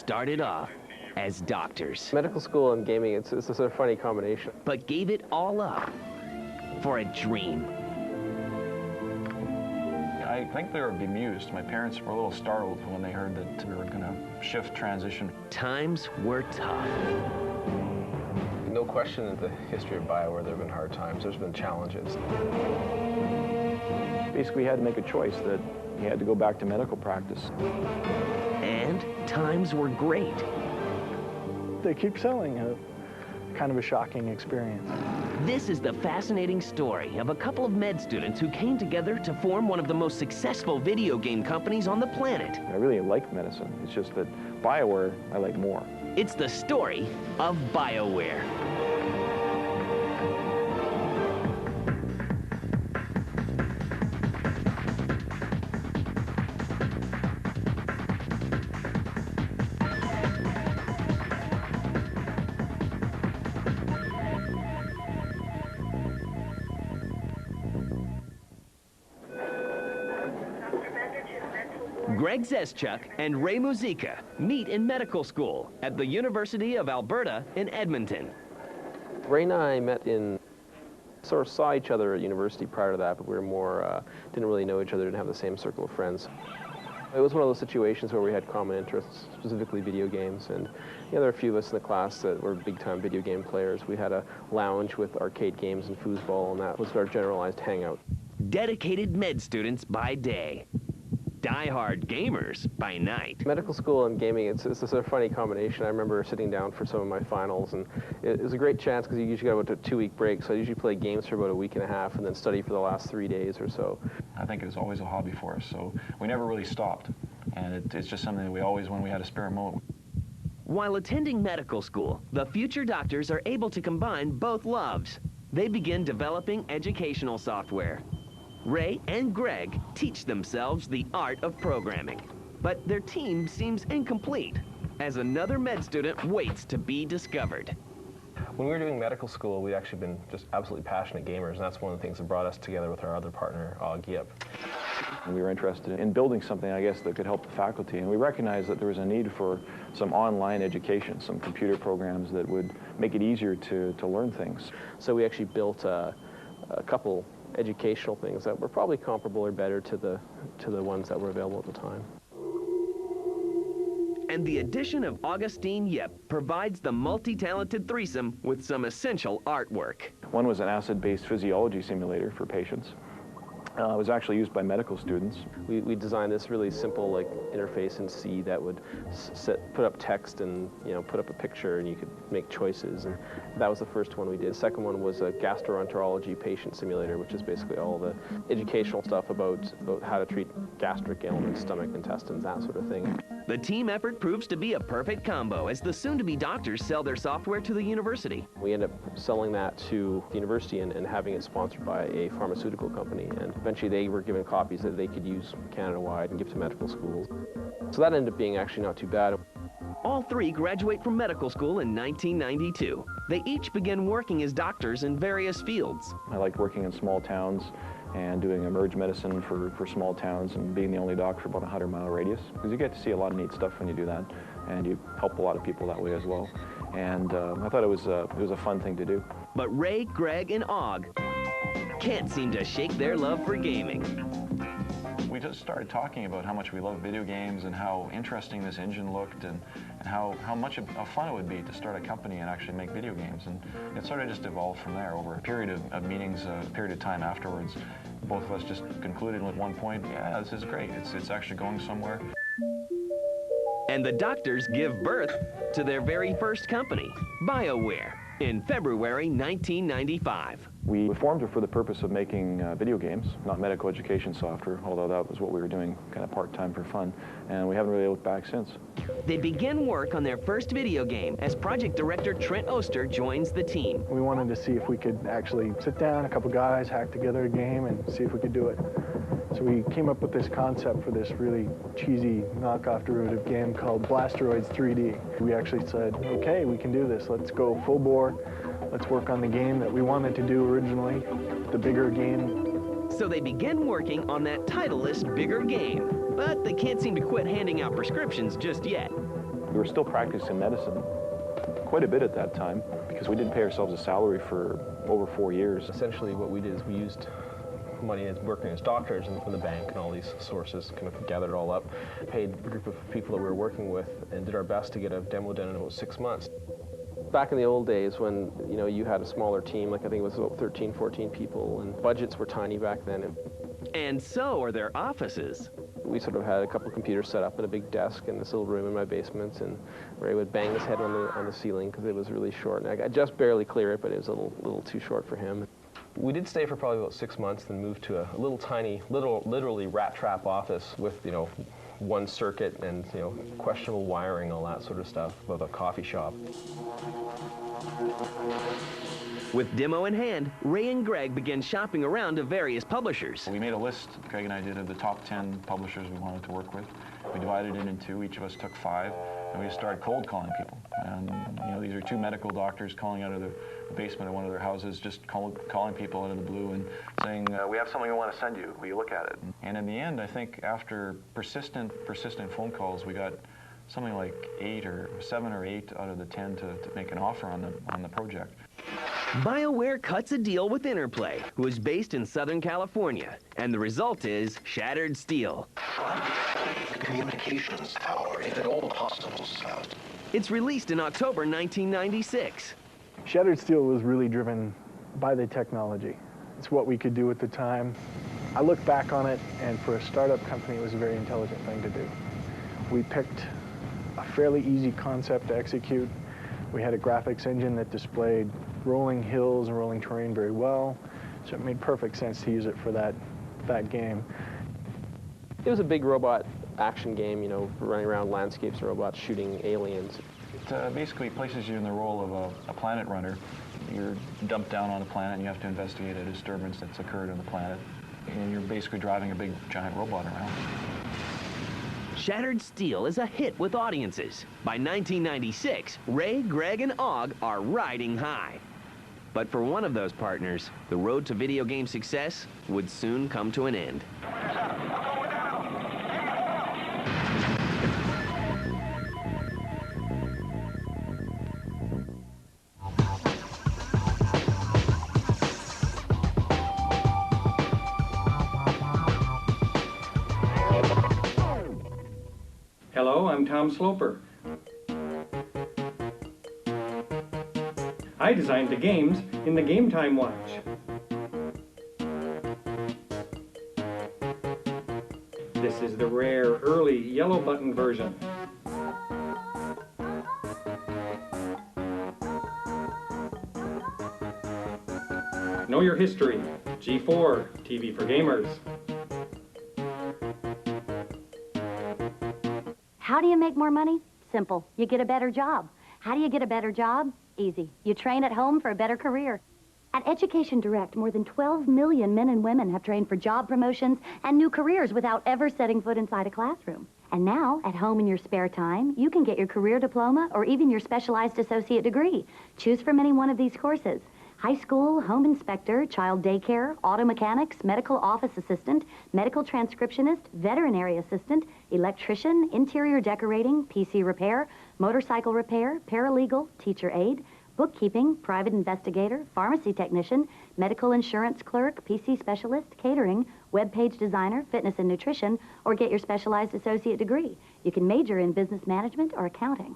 started off as doctors. Medical school and gaming, it's a sort of funny combination. But gave it all up for a dream. I think they were bemused. My parents were a little startled when they heard that we were going to transition. Times were tough. No question in the history of BioWare there have been hard times. There's been challenges. Basically, we had to make a choice that he had to go back to medical practice. And times were great. They keep selling. Kind of a shocking experience. This is the fascinating story of a couple of med students who came together to form one of the most successful video game companies on the planet. I really like medicine. It's just that BioWare, I like more. It's the story of BioWare. Greg Zeschuk and Ray Muzica meet in medical school at the University of Alberta in Edmonton. Ray and I met sort of saw each other at university prior to that, but we were more, didn't really know each other, didn't have the same circle of friends. It was one of those situations where we had common interests, specifically video games, and there were a few of us in the class that were big-time video game players. We had a lounge with arcade games and foosball, and that was our generalized hangout. Dedicated med students by day. Die-hard gamers by night. Medical school and gaming, it's a sort of funny combination. I remember sitting down for some of my finals, and it was a great chance because you usually got about a 2-week break, so I usually play games for about a week and a half and then study for the last 3 days or so. I think it was always a hobby for us, so we never really stopped. And it's just something that we always, when we had a spare moment. While attending medical school, the future doctors are able to combine both loves. They begin developing educational software. Ray and Greg teach themselves the art of programming, but their team seems incomplete as another med student waits to be discovered. When we were doing medical school, we'd actually been just absolutely passionate gamers, and that's one of the things that brought us together with our other partner, Yip. We were interested in building something, I guess, that could help the faculty, and we recognized that there was a need for some online education, some computer programs that would make it easier to learn things. So we actually built a couple educational things that were probably comparable or better to the ones that were available at the time. And the addition of Augustine Yip provides the multi-talented threesome with some essential artwork. One was an acid-based physiology simulator for patients. It was actually used by medical students. We designed this really simple interface in C that would put up text and put up a picture, and you could make choices. And that was the first one we did. The second one was a gastroenterology patient simulator, which is basically all the educational stuff about how to treat gastric ailments, stomach, intestines, that sort of thing. The team effort proves to be a perfect combo as the soon-to-be doctors sell their software to the university. We end up selling that to the university and having it sponsored by a pharmaceutical company. And eventually they were given copies that they could use Canada-wide and give to medical schools. So that ended up being actually not too bad. All three graduate from medical school in 1992. They each begin working as doctors in various fields. I liked working in small towns and doing emerge medicine for small towns and being the only doc for about a 100-mile radius, because you get to see a lot of neat stuff when you do that, and you help a lot of people that way as well. And I thought it was a fun thing to do. But Ray, Greg, and Og can't seem to shake their love for gaming. We just started talking about how much we love video games and how interesting this engine looked, and how much of fun it would be to start a company and actually make video games. And it sort of just evolved from there over a period of meetings, a period of time afterwards. Both of us just concluded at one point, yeah, this is great. It's actually going somewhere. And the doctors give birth to their very first company, BioWare, in February 1995. We formed it for the purpose of making video games, not medical education software, although that was what we were doing kind of part-time for fun, and we haven't really looked back since. They begin work on their first video game as project director Trent Oster joins the team. We wanted to see if we could actually sit down, a couple guys, hack together a game and see if we could do it. So we came up with this concept for this really cheesy knockoff derivative game called Blasteroids 3D. We actually said, okay, we can do this. Let's go full bore. Let's work on the game that we wanted to do originally, the bigger game. So they begin working on that titleless bigger game, but they can't seem to quit handing out prescriptions just yet. We were still practicing medicine quite a bit at that time because we didn't pay ourselves a salary for over 4 years. Essentially what we did is we used money as working as doctors and from the bank and all these sources, kind of gathered it all up, paid a group of people that we were working with, and did our best to get a demo done in about 6 months. Back in the old days when, you know, you had a smaller team, like I think it was about 13, 14 people, and budgets were tiny back then. And so are their offices. We sort of had a couple of computers set up and a big desk in this little room in my basement, and Ray would bang his head on the ceiling because it was really short. And I could just barely clear it, but it was a little too short for him. We did stay for probably about 6 months, then moved to a little tiny, literally rat trap office with, you know, one circuit and, you know, questionable wiring, all that sort of stuff, of a coffee shop. With demo in hand, Ray and Greg began shopping around to various publishers. We made a list, Craig and I did, of the top 10 publishers we wanted to work with. We divided it in two, each of us took 5, and we just started cold calling people. And, you know, these are 2 medical doctors calling out of the basement of one of their houses, just calling people out of the blue and saying, we have something we want to send you, will you look at it? And in the end, I think after persistent phone calls, we got something like 7 or 8 out of the 10 to make an offer on the project. BioWare cuts a deal with Interplay, who is based in Southern California, and the result is Shattered Steel. The communications tower, if at all possible, Scout. It's released in October 1996. Shattered Steel was really driven by the technology. It's what we could do at the time. I look back on it, and for a startup company, it was a very intelligent thing to do. We picked a fairly easy concept to execute. We had a graphics engine that displayed rolling hills and rolling terrain very well, so it made perfect sense to use it for that game. It was a big robot action game, you know, running around landscapes and robots shooting aliens. It basically places you in the role of a planet runner. You're dumped down on a planet and you have to investigate a disturbance that's occurred on the planet. And you're basically driving a big giant robot around. Shattered Steel is a hit with audiences. By 1996, Ray, Greg, and Og are riding high. But for one of those partners, the road to video game success would soon come to an end. Hello, I'm Tom Sloper. I designed the games in the Game Time Watch. This is the rare, early yellow button version. Know your history. G4, TV for gamers. How do you make more money? Simple. You get a better job. How do you get a better job? Easy. You train at home for a better career. At Education Direct, more than 12 million men and women have trained for job promotions and new careers without ever setting foot inside a classroom. And now, at home in your spare time, you can get your career diploma or even your specialized associate degree. Choose from any one of these courses. High school, home inspector, child daycare, auto mechanics, medical office assistant, medical transcriptionist, veterinary assistant, electrician, interior decorating, PC repair, motorcycle repair, paralegal, teacher aide, bookkeeping, private investigator, pharmacy technician, medical insurance clerk, PC specialist, catering, web page designer, fitness and nutrition, or get your specialized associate degree. You can major in business management or accounting.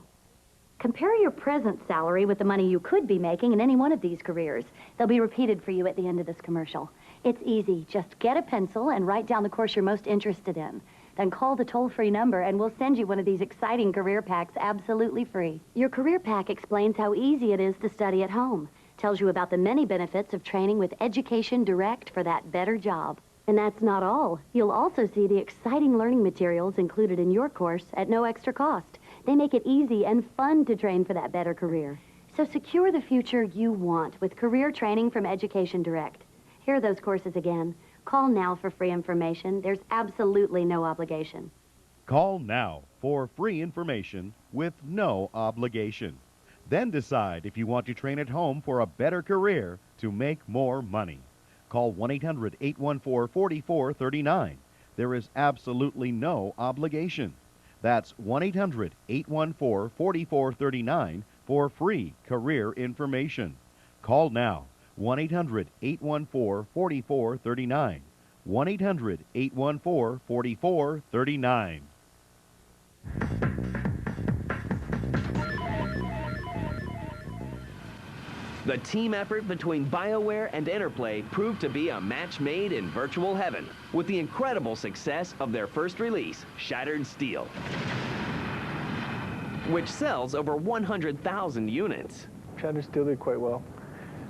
Compare your present salary with the money you could be making in any one of these careers. They'll be repeated for you at the end of this commercial. It's easy. Just get a pencil and write down the course you're most interested in. Then call the toll-free number and we'll send you one of these exciting career packs absolutely free. Your career pack explains how easy it is to study at home. Tells you about the many benefits of training with Education Direct for that better job. And that's not all. You'll also see the exciting learning materials included in your course at no extra cost. They make it easy and fun to train for that better career. So secure the future you want with career training from Education Direct. Here are those courses again. Call now for free information. There's absolutely no obligation. Call now for free information with no obligation. Then decide if you want to train at home for a better career to make more money. Call 1-800-814-4439. There is absolutely no obligation. That's 1-800-814-4439 for free career information. Call now, 1-800-814-4439. 1-800-814-4439. The team effort between BioWare and Interplay proved to be a match made in virtual heaven with the incredible success of their first release, Shattered Steel, which sells over 100,000 units. Shattered Steel did quite well.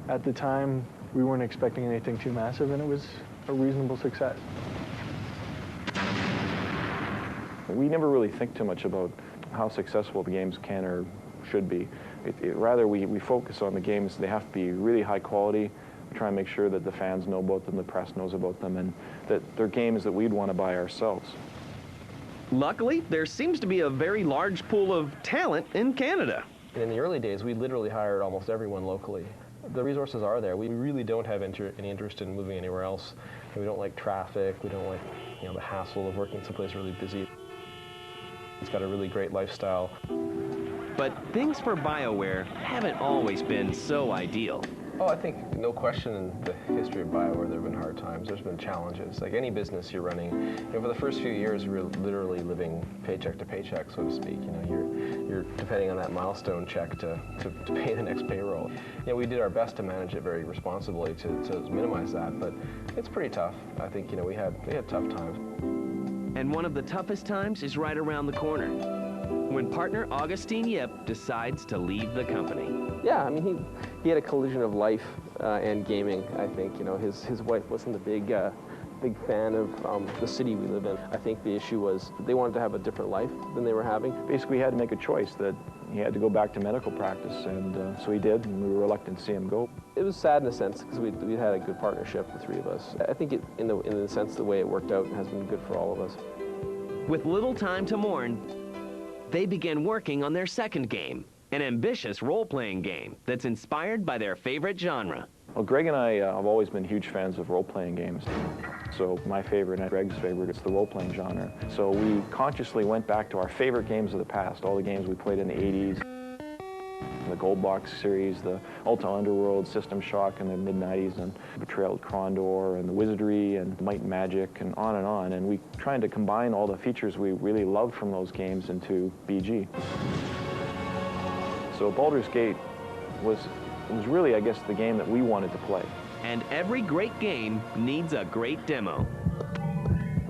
At the time, we weren't expecting anything too massive, and it was a reasonable success. We never really think too much about how successful the games can or should be. Rather, we focus on the games. They have to be really high quality. We try and make sure that the fans know about them, the press knows about them, and that they're games that we'd want to buy ourselves. Luckily, there seems to be a very large pool of talent in Canada. And in the early days, we literally hired almost everyone locally. The resources are there. We really don't have any interest in moving anywhere else. And we don't like traffic. We don't like, the hassle of working someplace really busy. It's got a really great lifestyle. But things for BioWare haven't always been so ideal. Oh, I think no question in the history of BioWare there have been hard times. There's been challenges. Like any business you're running, for the first few years we're literally living paycheck to paycheck, so to speak. You're depending on that milestone check to pay the next payroll. We did our best to manage it very responsibly to minimize that, but it's pretty tough. I think we had tough times. And one of the toughest times is right around the corner, when partner Augustine Yip decides to leave the company. Yeah, he had a collision of life and gaming, I think. His wife wasn't a big fan of the city we live in. I think the issue was they wanted to have a different life than they were having. Basically, he had to make a choice that he had to go back to medical practice, and so he did, and we were reluctant to see him go. It was sad in a sense, because we had a good partnership, the three of us. I think in the sense the way it worked out has been good for all of us. With little time to mourn, they began working on their second game, an ambitious role-playing game that's inspired by their favorite genre. Well, Greg and I have always been huge fans of role-playing games. So my favorite and Greg's favorite, it's the role-playing genre. So we consciously went back to our favorite games of the past, all the games we played in the 80s. The Gold Box series, the Ultra Underworld, System Shock in the mid-90s, and Betrayal at Krondor, and the Wizardry, and Might and Magic, and on. And we tried to combine all the features we really loved from those games into BG. So Baldur's Gate was really, I guess, the game that we wanted to play. And every great game needs a great demo.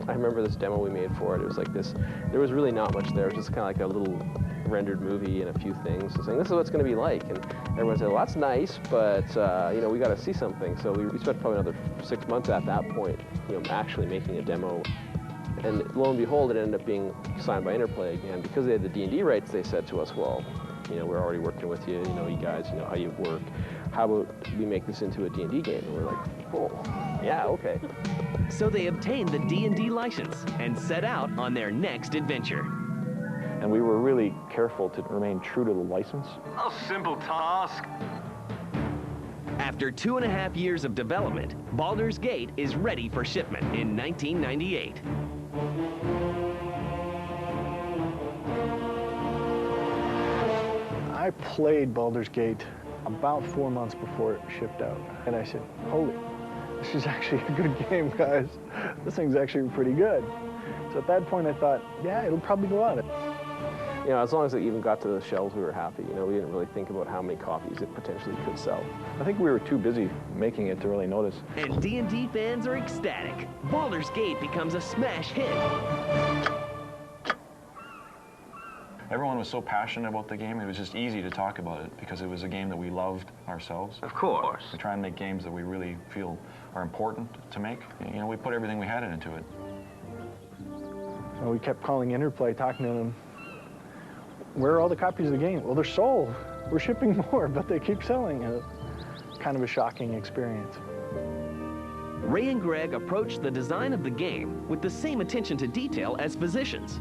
I remember this demo we made for it. It was like this. There was really not much there. It was just kind of like a little rendered movie and a few things, saying this is what it's going to be like. And everyone said, well, that's nice, but we got to see something. So we spent probably another 6 months at that point, actually making a demo. And lo and behold, it ended up being signed by Interplay again. Because they had the D&D rights, they said to us, well, we're already working with you, you guys, how you work. How about we make this into a D&D game? And we're like, oh, yeah, okay. So they obtained the D&D license and set out on their next adventure. And we were really careful to remain true to the license. A simple task. After 2.5 years of development, Baldur's Gate is ready for shipment in 1998. I played Baldur's Gate about 4 months before it shipped out. And I said, holy, this is actually a good game, guys. This thing's actually pretty good. So at that point I thought, yeah, it'll probably go out. As long as it even got to the shelves, we were happy. We didn't really think about how many copies it potentially could sell. I think we were too busy making it to really notice. And D&D fans are ecstatic. Baldur's Gate becomes a smash hit. Everyone was so passionate about the game, it was just easy to talk about it because it was a game that we loved ourselves. Of course. We try and make games that we really feel are important to make. We put everything we had into it. So we kept calling Interplay, talking to them. Where are all the copies of the game? Well, they're sold. We're shipping more, but they keep selling. And it's kind of a shocking experience. Ray and Greg approached the design of the game with the same attention to detail as physicians.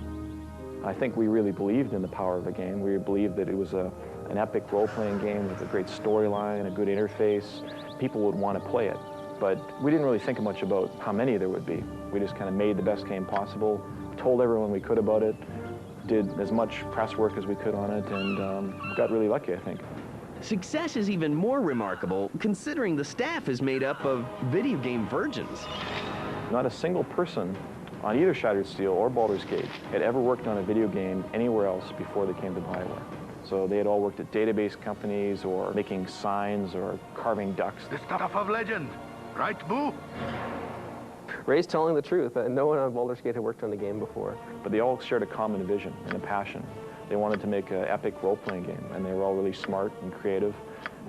I think we really believed in the power of the game. We believed that it was an epic role-playing game with a great storyline, a good interface. People would want to play it. But we didn't really think much about how many there would be. We just kind of made the best game possible, told everyone we could about it, did as much press work as we could on it, and got really lucky, I think. Success is even more remarkable considering the staff is made up of video game virgins. Not a single person on either Shattered Steel or Baldur's Gate had ever worked on a video game anywhere else before they came to BioWare. So they had all worked at database companies or making signs or carving ducks. The stuff of legend, right, Boo? Ray's telling the truth. No one on Baldur's Gate had worked on the game before. But they all shared a common vision and a passion. They wanted to make an epic role-playing game, and they were all really smart and creative,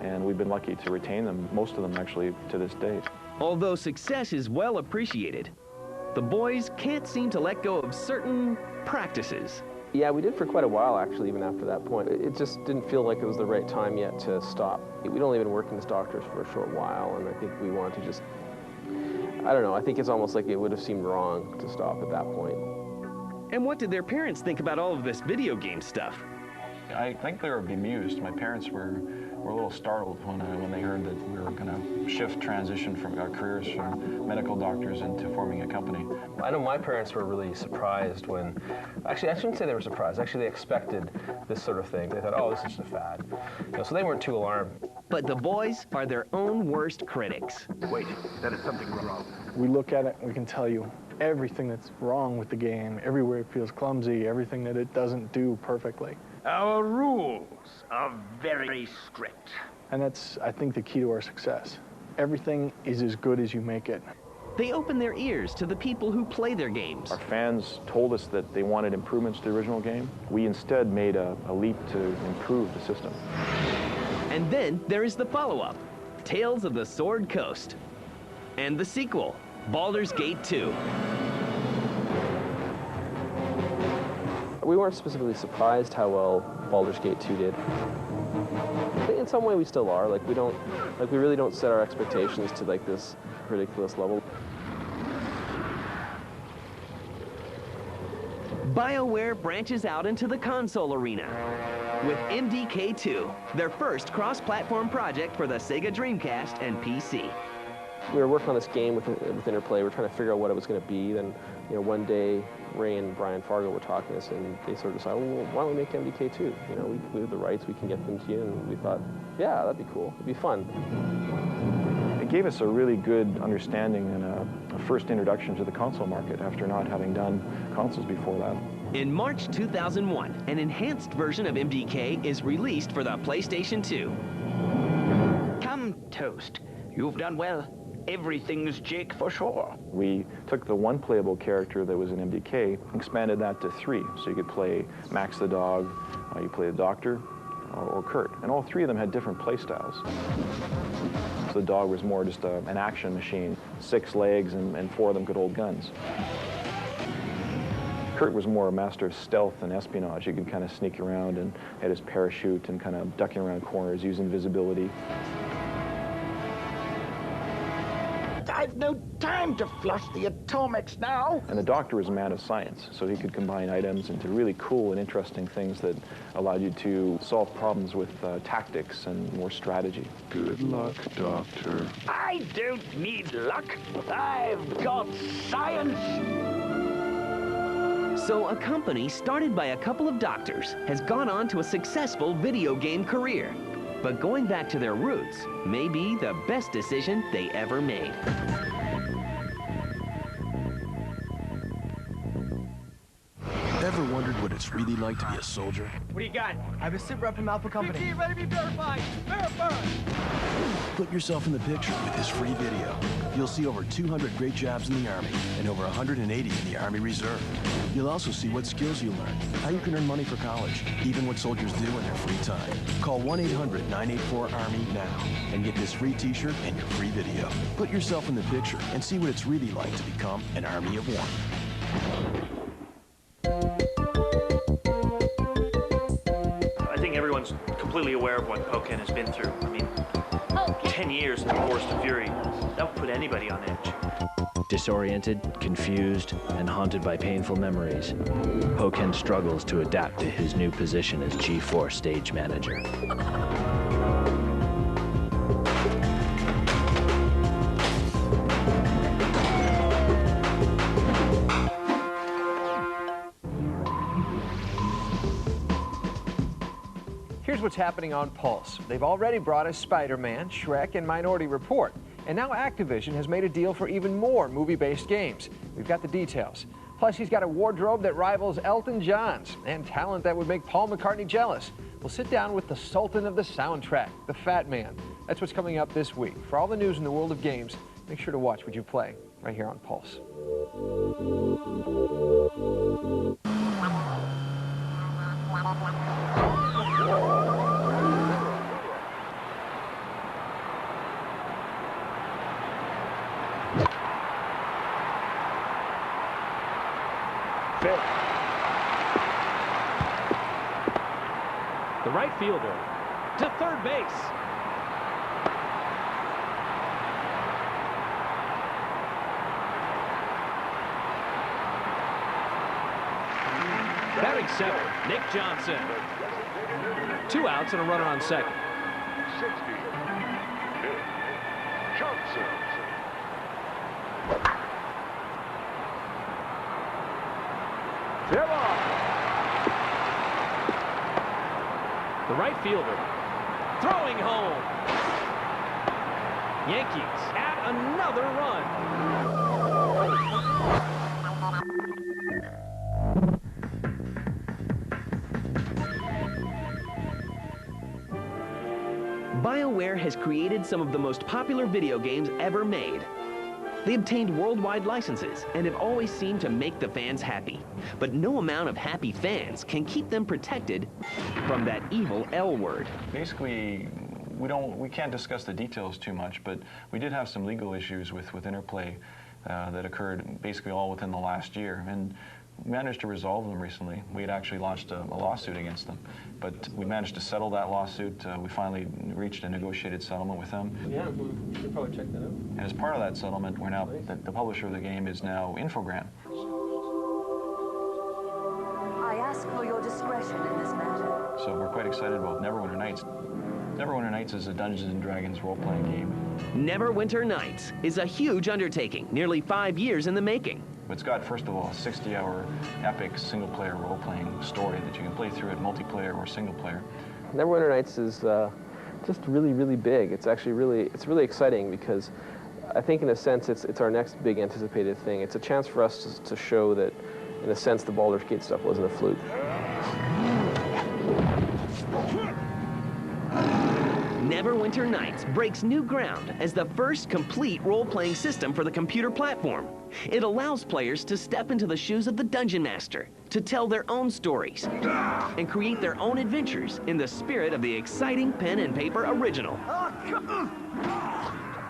and we've been lucky to retain them, most of them actually, to this day. Although success is well appreciated, the boys can't seem to let go of certain practices. Yeah, we did for quite a while, actually, even after that point. It just didn't feel like it was the right time yet to stop. We'd only been working as doctors for a short while, and I think we wanted to just, I don't know, I think it's almost like it would have seemed wrong to stop at that point. And what did their parents think about all of this video game stuff? I think they were bemused. My parents were a little startled when they heard that we were going to transition from our careers from medical doctors into forming a company. I know my parents were really surprised when, actually I shouldn't say they were surprised, actually they expected this sort of thing. They thought, oh, this is just a fad. So they weren't too alarmed. But the boys are their own worst critics. Wait, that is something wrong. We look at it and we can tell you everything that's wrong with the game, everywhere it feels clumsy, everything that it doesn't do perfectly. Our rules are very strict. And that's, I think, the key to our success. Everything is as good as you make it. They open their ears to the people who play their games. Our fans told us that they wanted improvements to the original game. We instead made a leap to improve the system. And then there is the follow-up, Tales of the Sword Coast. And the sequel, Baldur's Gate 2. We weren't specifically surprised how well Baldur's Gate 2 did. In some way we still are. We really don't set our expectations to this ridiculous level. BioWare branches out into the console arena with MDK2, their first cross-platform project for the Sega Dreamcast and PC. We were working on this game with Interplay. We were trying to figure out what it was going to be. Then, one day, Ray and Brian Fargo were talking to us, and they sort of decided, well, why don't we make MDK2? We have the rights, we can get them to you. And we thought, yeah, that'd be cool. It'd be fun. It gave us a really good understanding and a first introduction to the console market after not having done consoles before that. In March 2001, an enhanced version of MDK is released for the PlayStation 2. Come, Toast. You've done well. Everything's Jake for sure. We took the one playable character that was in MDK, expanded that to 3. So you could play Max the dog, you play the doctor, or Kurt. And all 3 of them had different play styles. So the dog was more just an action machine, 6 legs, and 4 of them could hold guns. Kurt was more a master of stealth and espionage. He could kind of sneak around and had his parachute and kind of ducking around corners, using visibility. I've no time to flush the atomics now. And the doctor was a man of science, so he could combine items into really cool and interesting things that allowed you to solve problems with tactics and more strategy. Good luck, Doctor. I don't need luck. I've got science. So a company started by a couple of doctors has gone on to a successful video game career. But going back to their roots may be the best decision they ever made. Ever wondered what it's really like to be a soldier? What do you got? I have a sit rep from Alpha Company. BP, ready to be verified. Verify! Put yourself in the picture with this free video. You'll see over 200 great jobs in the Army and over 180 in the Army Reserve. You'll also see what skills you learned, how you can earn money for college, even what soldiers do in their free time. Call 1-800-984-ARMY now and get this free t-shirt and your free video. Put yourself in the picture and see what it's really like to become an Army of One. I think everyone's completely aware of what Pokken has been through. I mean, 10 years in the Forest of Fury, that would put anybody on edge. Disoriented, confused, and haunted by painful memories, Pokken struggles to adapt to his new position as G4 stage manager. Here's what's happening on Pulse. They've already brought us Spider-Man, Shrek, and Minority Report. And now Activision has made a deal for even more movie-based games. We've got the details. Plus, he's got a wardrobe that rivals Elton John's and talent that would make Paul McCartney jealous. We'll sit down with the Sultan of the soundtrack, the Fat Man. That's what's coming up this week. For all the news in the world of games, make sure to watch Would You Play right here on Pulse. The right fielder to third base. Batting seventh, Nick Johnson. 2 outs and a runner on second. 60, Nick Johnson. The right fielder throwing home. Yankees add another run. BioWare has created some of the most popular video games ever made. They obtained worldwide licenses and have always seemed to make the fans happy. But no amount of happy fans can keep them protected from that evil L word. Basically, we can't discuss the details too much, but we did have some legal issues with Interplay that occurred basically all within the last year, and we managed to resolve them recently. We had actually launched a lawsuit against them, but we managed to settle that lawsuit. We finally reached a negotiated settlement with them. Yeah, we should probably check that out. And as part of that settlement, we're now, the publisher of the game is now Infogram. I ask for your discretion in this matter. So we're quite excited about Neverwinter Nights. Neverwinter Nights is a Dungeons & Dragons role-playing game. Neverwinter Nights is a huge undertaking, nearly 5 years in the making. It's got, first of all, a 60-hour epic single-player role-playing story that you can play through it multiplayer or single-player. Neverwinter Nights is just really, really big. It's actually really exciting because I think in a sense it's our next big anticipated thing. It's a chance for us to show that, in a sense, the Baldur's Gate stuff wasn't a fluke. Neverwinter Nights breaks new ground as the first complete role-playing system for the computer platform. It allows players to step into the shoes of the Dungeon Master, to tell their own stories, and create their own adventures in the spirit of the exciting pen and paper original.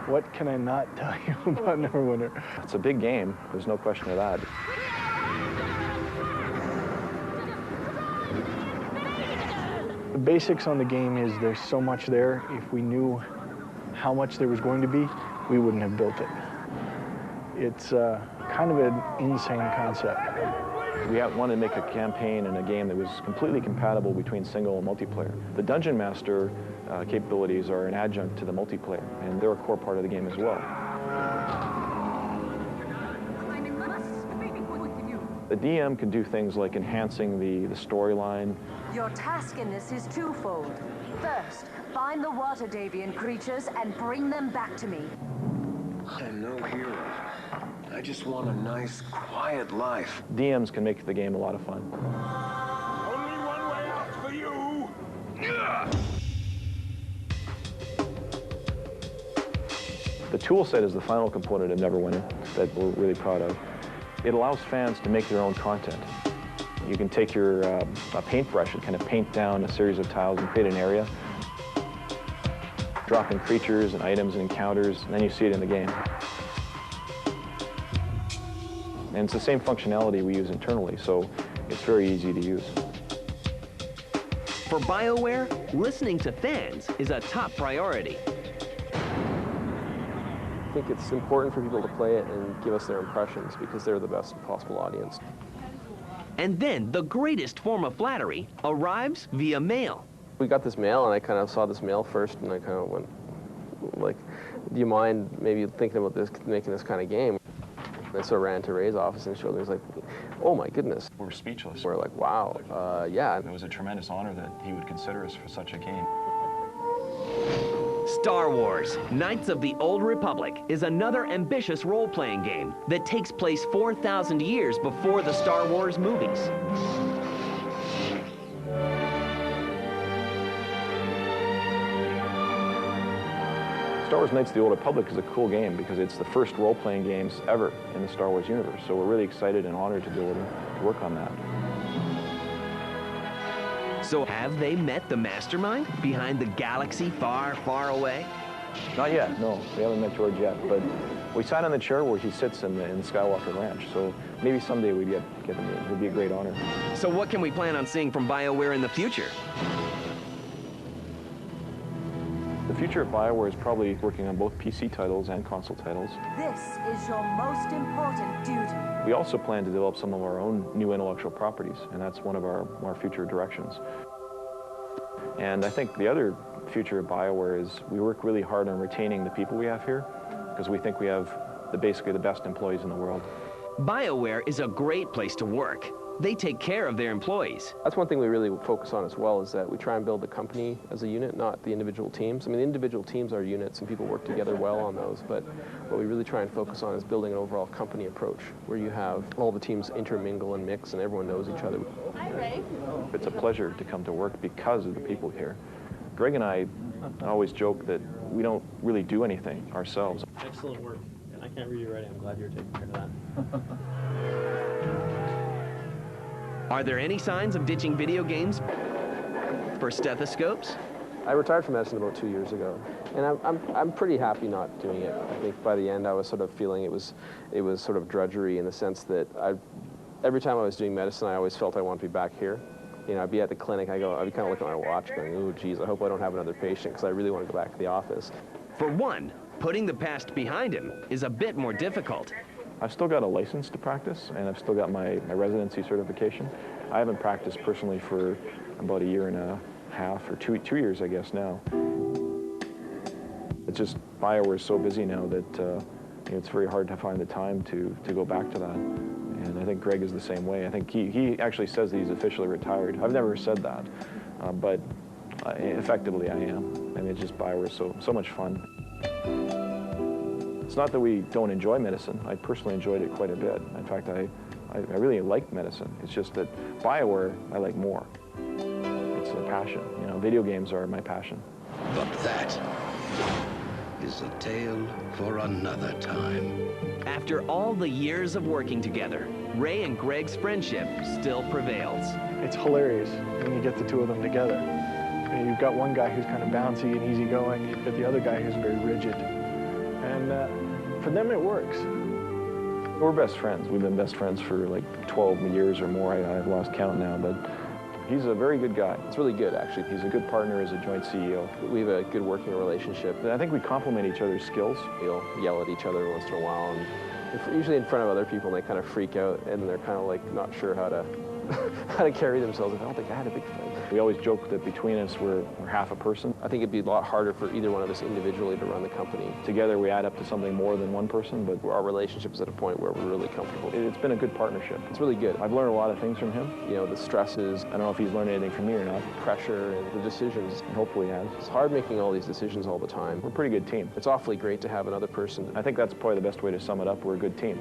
What can I not tell you about Neverwinter? It's a big game. There's no question of that. The basics on the game is there's so much there. If we knew how much there was going to be, we wouldn't have built it. It's kind of an insane concept. We wanted to make a campaign and a game that was completely compatible between single and multiplayer. The Dungeon Master capabilities are an adjunct to the multiplayer, and they're a core part of the game as well. The DM can do things like enhancing the storyline. Your task in this is twofold. First, find the water Davian creatures and bring them back to me. I'm no hero. I just want a nice, quiet life. DMs can make the game a lot of fun. Only one way out for you. The tool set is the final component of Neverwinter that we're really proud of. It allows fans to make their own content. You can take your a paintbrush and kind of paint down a series of tiles and create an area. Drop in creatures and items and encounters, and then you see it in the game. And it's the same functionality we use internally, so it's very easy to use. For BioWare, listening to fans is a top priority. I think it's important for people to play it and give us their impressions because they're the best possible audience. And then the greatest form of flattery arrives via mail. We got this mail, and I kind of saw this mail first, and I kind of went, like, do you mind maybe thinking about this, making this kind of game? I so ran to Ray's office and showed him. He was like, oh my goodness. We're speechless. We're like, wow, yeah. It was a tremendous honor that he would consider us for such a game. Star Wars, Knights of the Old Republic is another ambitious role-playing game that takes place 4,000 years before the Star Wars movies. Star Wars Knights of the Old Republic is a cool game because it's the first role-playing games ever in the Star Wars universe. So we're really excited and honored to be able to work on that. So have they met the mastermind behind the galaxy far, far away? Not yet, no. We haven't met George yet, but we sat on the chair where he sits in the Skywalker Ranch, so maybe someday we'd get him in. It would be a great honor. So what can we plan on seeing from BioWare in the future? The future of BioWare is probably working on both PC titles and console titles. This is your most important duty. We also plan to develop some of our own new intellectual properties, and that's one of our future directions. And I think the other future of BioWare is we work really hard on retaining the people we have here, because we think we have basically the best employees in the world. BioWare is a great place to work. They take care of their employees. That's one thing we really focus on as well, is that we try and build the company as a unit, not the individual teams. I mean, the individual teams are units and people work together well on those, but what we really try and focus on is building an overall company approach where you have all the teams intermingle and mix and everyone knows each other. Hi, Ray. It's a pleasure to come to work because of the people here. Greg and I always joke that we don't really do anything ourselves. Excellent work. And I can't read your writing. I'm glad you're taking care of that. Are there any signs of ditching video games for stethoscopes? I retired from medicine about 2 years ago, and I'm pretty happy not doing it. I think by the end I was sort of feeling it was sort of drudgery in the sense that every time I was doing medicine I always felt I wanted to be back here. You know, I'd be at the clinic, I'd be kind of looking at my watch going, oh geez, I hope I don't have another patient because I really want to go back to the office. For one, putting the past behind him is a bit more difficult. I've still got a license to practice, and I've still got my residency certification. I haven't practiced personally for about 1.5 years or two years, I guess, now. It's just BioWare is so busy now that you know, it's very hard to find the time to go back to that. And I think Greg is the same way. I think he actually says that he's officially retired. I've never said that, but effectively I am. I mean, it's just BioWare is so much fun. It's not that we don't enjoy medicine. I personally enjoyed it quite a bit. In fact, I really liked medicine. It's just that BioWare I like more. It's a passion. You know, video games are my passion. But that is a tale for another time. After all the years of working together, Ray and Greg's friendship still prevails. It's hilarious when you get the two of them together. You know, you've got one guy who's kind of bouncy and easygoing, you've got the other guy who's very rigid. And for them, it works. We're best friends. We've been best friends for like 12 years or more. I've lost count now, but he's a very good guy. It's really good, actually. He's a good partner as a joint CEO. We have a good working relationship. I think we complement each other's skills. We'll yell at each other once in a while, and usually in front of other people, and they kind of freak out, and they're kind of like not sure how to carry themselves. I don't think I had a big fight. We always joke that between us, we're half a person. I think it'd be a lot harder for either one of us individually to run the company. Together, we add up to something more than one person, but our relationship is at a point where we're really comfortable. It's been a good partnership. It's really good. I've learned a lot of things from him. You know, the stresses. I don't know if he's learned anything from me or not. Pressure and the decisions. Hopefully he has. It's hard making all these decisions all the time. We're a pretty good team. It's awfully great to have another person. I think that's probably the best way to sum it up. We're a good team.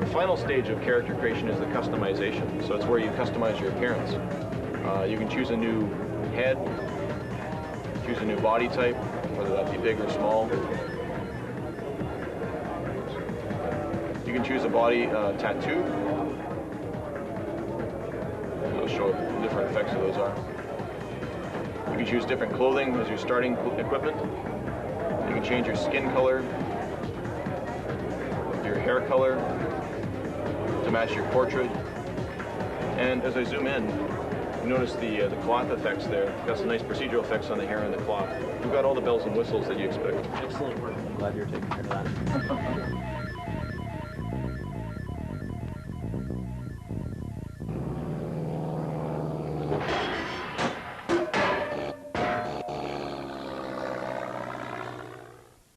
The final stage of character creation is the customization. So it's where you customize your appearance. You can choose a new head, choose a new body type, whether that be big or small. You can choose a body tattoo. It'll show what different effects of those are. You can choose different clothing as your starting equipment. You can change your skin color, your hair color, to match your portrait. And as I zoom in, you notice the cloth effects there. We've got some nice procedural effects on the hair and the cloth. We've got all the bells and whistles that you expect. Excellent work. I'm glad you're taking care of that.